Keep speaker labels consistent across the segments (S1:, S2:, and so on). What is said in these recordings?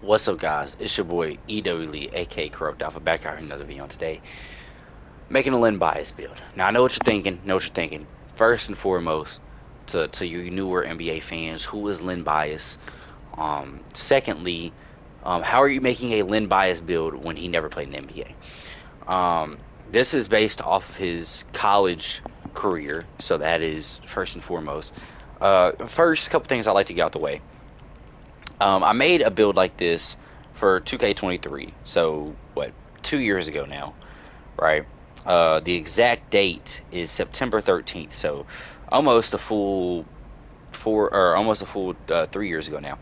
S1: What's up, guys? It's your boy EW Lee, aka Corrupt Alpha, back out here another video on today, making a Len Bias build. Now I know what you're thinking. Know what you're thinking. First and foremost, to you newer NBA fans, who is Len Bias? Secondly, how are you making a Len Bias build when he never played in the NBA? This is based off of his college career, so that is first and foremost. First, couple things I like to get out the way. I made a build like this for 2K23. So what, 2 years ago now, right? The exact date is September 13th. So almost a full almost a full 3 years ago now.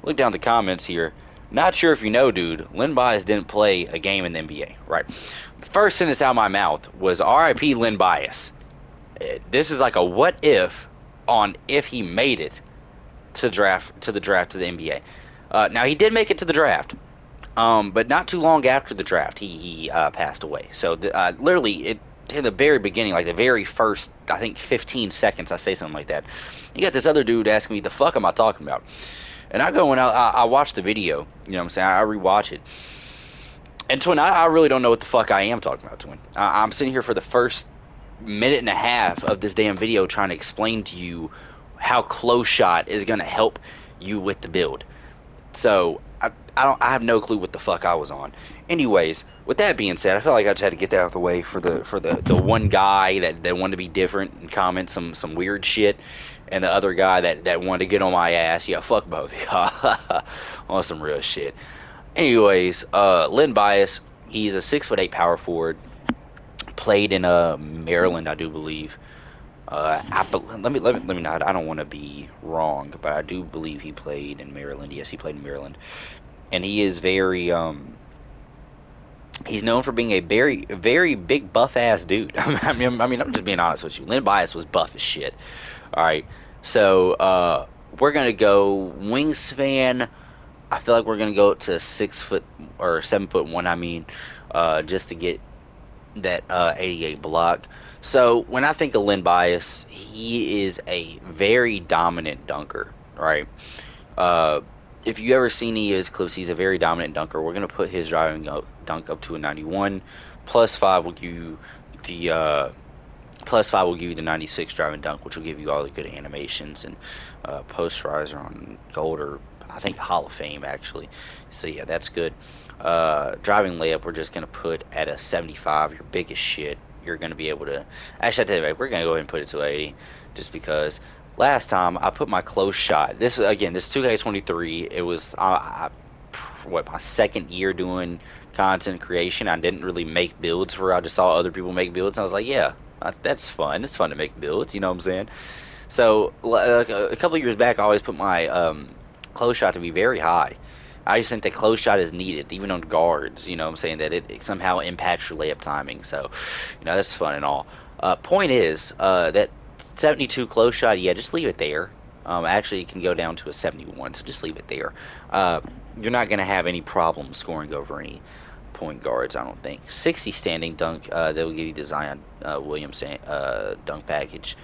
S1: Look down the comments here. Not sure if you know, dude. Len Bias didn't play a game in the NBA, right? The first sentence out of my mouth was "R.I.P. Len Bias." This is like a what if on if he made it to the draft to the NBA. Now he did make it to the draft, but not too long after the draft, he passed away. So literally, in the very beginning, like the very first, I think 15 seconds, I say something like that. You got this other dude asking me, "The fuck am I talking about?" And I go and I watch the video. You know what I'm saying? I rewatch it. And Twin, I really don't know what the fuck I am talking about, Twin. I'm sitting here for the first minute and a half of this damn video trying to explain to you how close shot is going to help you with the build. So I have no clue what the fuck I was on. Anyways, with that being said, I feel like I just had to get that out of the way for the one guy that wanted to be different and comment some weird shit, and the other guy that wanted to get on my ass. Yeah, fuck both of y'all on some real shit. Anyways, Len Bias, he's a 6'8" power forward. Played in Maryland, I do believe. Let me not. I don't want to be wrong, but I do believe he played in Maryland. Yes, he played in Maryland, and he is very he's known for being a very big buff ass dude. I mean, I'm just being honest with you. Len Bias was buff as shit. All right, so we're gonna go wingspan. I feel like we're gonna go to 6 foot or 7'1". I mean, just to get that 88 block. So when I think of Len Bias, he is a very dominant dunker, right? Uh, if you ever seen any of his clips, he's a very dominant dunker. We're gonna put his dunk up to a 91. +5 will give you the +5 will give you the 96 driving dunk, which will give you all the good animations and posterizer on gold, or I think Hall of Fame actually. So yeah, that's good. Driving layup, we're just gonna put at a 75. Your biggest shit. You're gonna be able to. Actually, I tell you what, we're gonna go ahead and put it to 80, just because. Last time I put my close shot. This again, this 2K23. It was what, my second year doing content creation. I didn't really make builds for. I just saw other people make builds, and I was like, yeah, that's fun. It's fun to make builds. You know what I'm saying? So a couple of years back, I always put my close shot to be very high. I just think that close shot is needed, even on guards. You know what I'm saying? That it somehow impacts your layup timing. So, that's fun and all. Point is, that 72 close shot, yeah, just leave it there. Actually, it can go down to a 71, so just leave it there. Uh, you're not going to have any problem scoring over any point guards, I don't think. 60 standing dunk, they'll give you the Zion Williamson dunk package.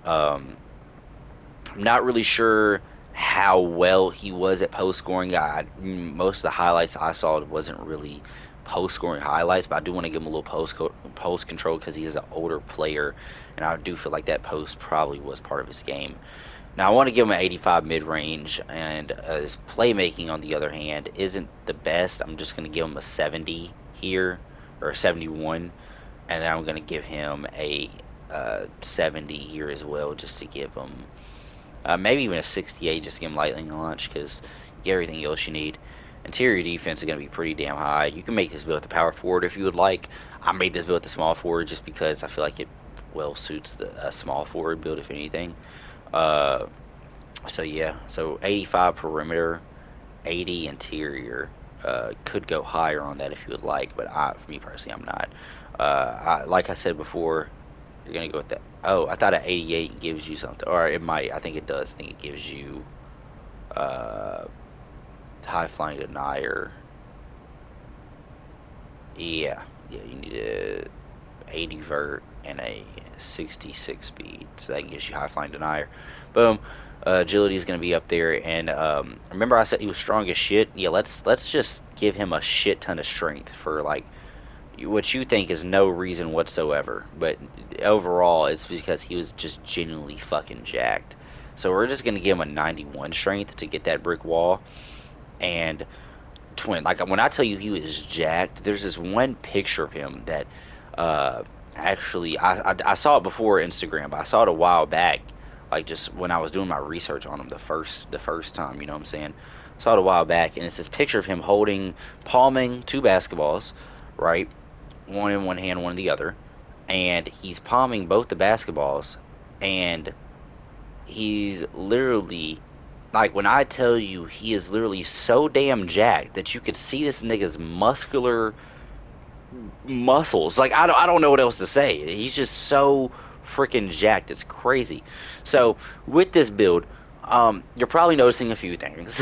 S1: Um, I'm not really sure how well he was at post scoring. Most of the highlights I saw wasn't really post scoring highlights, but I do want to give him a little post control because he is an older player, and I do feel like that post probably was part of his game. Now I want to give him an 85 mid range, and his playmaking on the other hand isn't the best. I'm just going to give him a 70 here, or a 71, and then I'm going to give him a 70 here as well, just to give him maybe even a 68, just to give him lightning launch, because you get everything else you need. Interior defense is going to be pretty damn high. You can make this build with the power forward if you would like. I made this build with the small forward just because I feel like it well suits the small forward build, if anything. Uh, so yeah, so 85 perimeter, 80 interior. Could go higher on that if you would like, but for me personally, I'm not. Like I said before, you're gonna go with that. Oh, I thought an 88 gives you something, or it might. I think it does. I think it gives you uh, high flying denier. Yeah, yeah. You need a 80 vert and a 66 speed, so that gives you high flying denier. Boom. Agility is going to be up there, and remember I said he was strong as shit. Yeah, let's just give him a shit ton of strength for like what you think is no reason whatsoever, but overall it's because he was just genuinely fucking jacked. So we're just gonna give him a 91 strength to get that brick wall. And twin, like when I tell you he was jacked, there's this one picture of him that uh actually I saw it before Instagram, but I saw it a while back, like just when I was doing my research on him the first time, you know what I'm saying? Saw it a while back, and it's this picture of him holding palming two basketballs, right? One in one hand, one in the other, and he's palming both the basketballs, and he's literally like when I tell you he is literally so damn jacked that you could see this nigga's muscular muscles. Like I don't know what else to say. He's just so freaking jacked. It's crazy. So with this build, you're probably noticing a few things.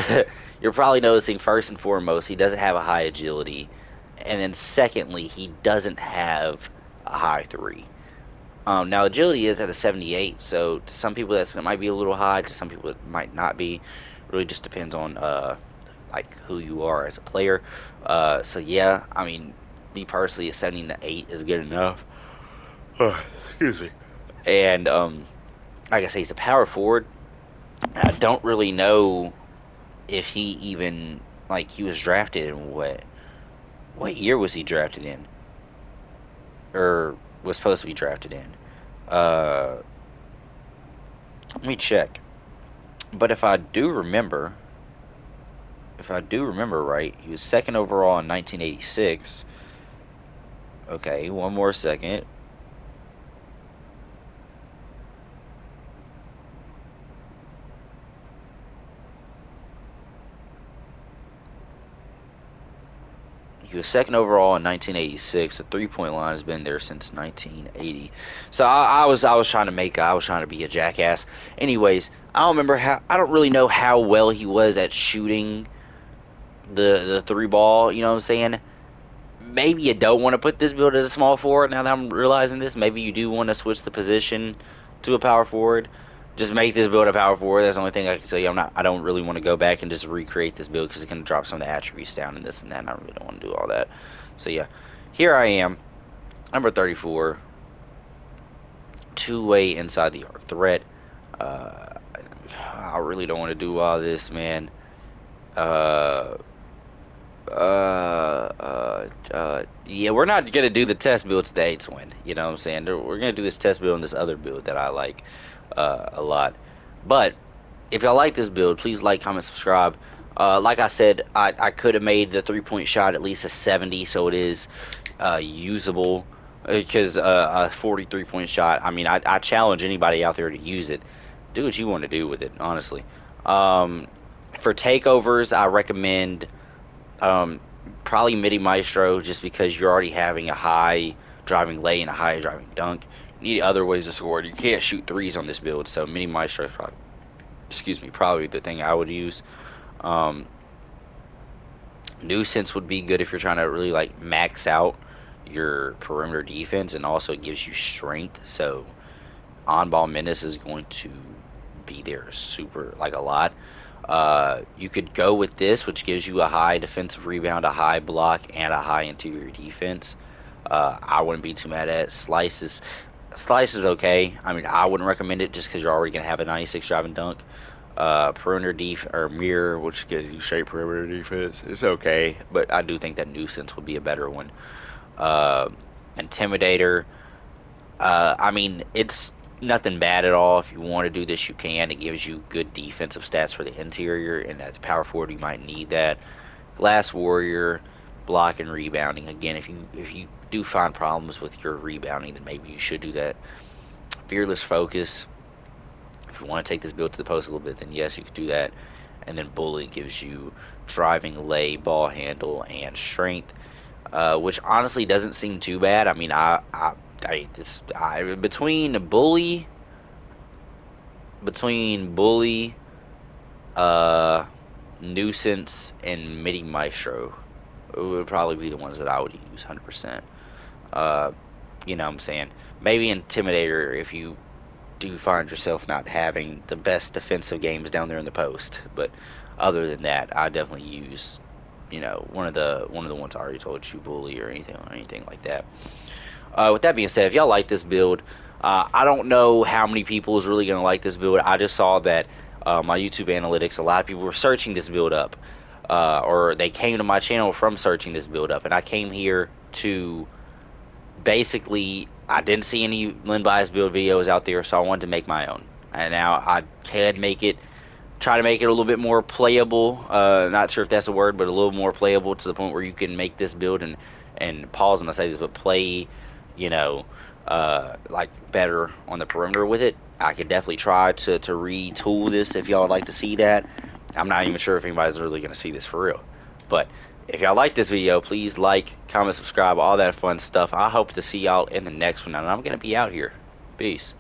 S1: You're probably noticing first and foremost he doesn't have a high agility, and then secondly he doesn't have a high three. Now agility is at a 78, so to some people that might be a little high. To some people it might not be. Really just depends on like who you are as a player. So yeah, I mean, me personally, a 78 is good enough. Excuse me. And like I say, he's a power forward. I don't really know if he even like he was drafted in what year was he drafted in, or was supposed to be drafted in. Let me check. But if I do remember right, he was second overall in 1986. Okay, one more second. He was second overall in 1986. The 3-point line has been there since 1980. So I was trying to I was trying to be a jackass. Anyways, I don't really know how well he was at shooting the three ball. You know what I'm saying? Maybe you don't want to put this build as a small forward. Now that I'm realizing this, maybe you do want to switch the position to a power forward. Just make this build a power forward. That's the only thing I can tell you. I don't really want to go back and just recreate this build because it's going to drop some of the attributes down and this and that. And I really don't want to do all that. So yeah, here I am, number 34, two-way inside the arc threat. Uh, I really don't want to do all this, man. Uh, yeah, we're not gonna do the test build today, Twin. You know what I'm saying? We're gonna do this test build on this other build that I like a lot. But if y'all like this build, please like, comment, subscribe. Like I said, I could have made the 3-point shot at least a 70, so it is usable. Because a 43-point shot, I mean, I challenge anybody out there to use it. Do what you want to do with it, honestly. Um, for takeovers, I recommend. Um, Probably Midi Maestro, just because you're already having a high driving lay and a high driving dunk. You need other ways to score. You can't shoot threes on this build, so Midi Maestro is probably, excuse me, probably the thing I would use. Um, Nuisance would be good if you're trying to really like max out your perimeter defense, and also it gives you strength. So on ball menace is going to be there super like a lot. You could go with this, which gives you a high defensive rebound, a high block, and a high interior defense. I wouldn't be too mad at it. Slice is okay. I mean, I wouldn't recommend it just because you're already gonna have a 96 driving dunk. Perimeter def or mirror, which gives you straight perimeter defense. It's okay, but I do think that nuisance would be a better one. Uh, Intimidator. I mean, it's nothing bad at all. If you want to do this, you can. It gives you good defensive stats for the interior, and as power forward, you might need that. Glass Warrior, block and rebounding. Again, if you do find problems with your rebounding, then maybe you should do that. Fearless Focus. If you want to take this build to the post a little bit, then yes, you could do that. And then Bully gives you driving, lay, ball handle, and strength, which honestly doesn't seem too bad. I mean, between bully, uh, nuisance, and midi maestro would probably be the ones that I would use 100%. Uh, you know what I'm saying? Maybe intimidator if you do find yourself not having the best defensive games down there in the post. But other than that, I definitely use, one of the ones I already told you, bully or anything like that. With that being said, if y'all like this build, I don't know how many people is really gonna like this build. I just saw that my YouTube analytics, a lot of people were searching this build up, or they came to my channel from searching this build up, and I came here to basically, I didn't see any Len Bias build videos out there, so I wanted to make my own. And now I can try to make it a little bit more playable. Not sure if that's a word, but a little more playable to the point where you can make this build and pause when I say this, but play, you know, like better on the perimeter with it. I could definitely try to retool this if y'all would like to see that. I'm not even sure if anybody's really gonna see this for real, but if y'all like this video, please like, comment, subscribe, all that fun stuff. I hope to see y'all in the next one, and I'm gonna be out here. Peace.